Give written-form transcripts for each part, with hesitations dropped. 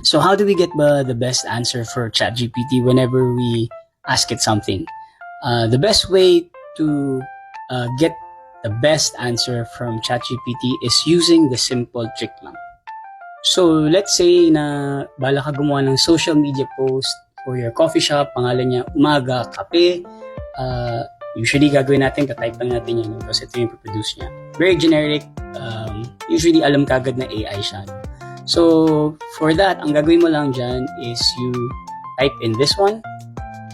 So how do we get the best answer for ChatGPT whenever we ask it something? The best way to get the best answer from ChatGPT is using the simple trick lang. So let's say na bala ka gumawa ng social media post for your coffee shop, pangalan niya Umaga Kape. Usually gagawin natin, katype lang natin yan kasi ito yung produce niya. Very generic, usually alam kagad na AI siya. So for that, ang gagawin mo lang dyan is you type in this one,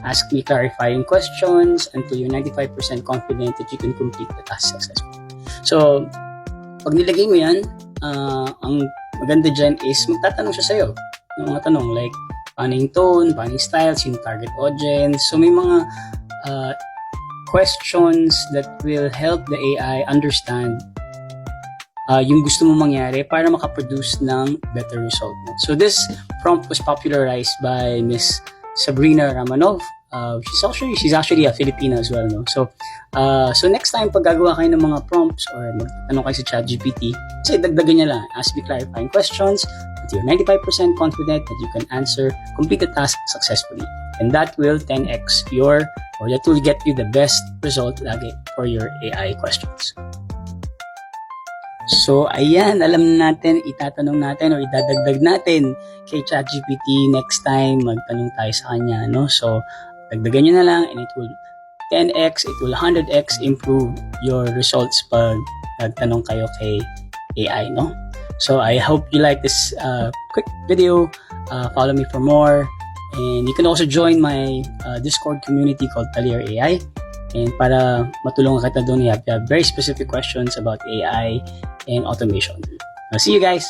ask me clarifying questions until you're 95% confident that you can complete the task successfully. So pag nilagay mo yan, ang maganda dyan is magtatanong siya sa'yo ng mga tanong like paano yung tone, paano yung style, sino target audience. So may mga questions that will help the AI understand yung gusto mo mangyari para makaproduce ng better result. So this prompt was popularized by Miss Sabrina Ramanov. She's actually a Filipina as well, no? So next time pag gagawa kayo ng mga prompts or magtanong kayo sa ChatGPT, kasi dagdagan niya lang, ask me clarifying questions until you're 95% confident that you can complete the task successfully. And that will 10x that will get you the best result lagi for your AI questions. So, ayan, alam natin, itatanong natin o idadagdag natin kay ChatGPT next time magtanong tayo sa kanya, no? So, dagdagan nyo na lang and it will 10x, it will 100x improve your results pag nagtanong kayo kay AI, no? So, I hope you like this quick video. Follow me for more. And you can also join my Discord community called Talir AI. And para matulungan kita doon, you have very specific questions about AI and automation. I'll see you guys!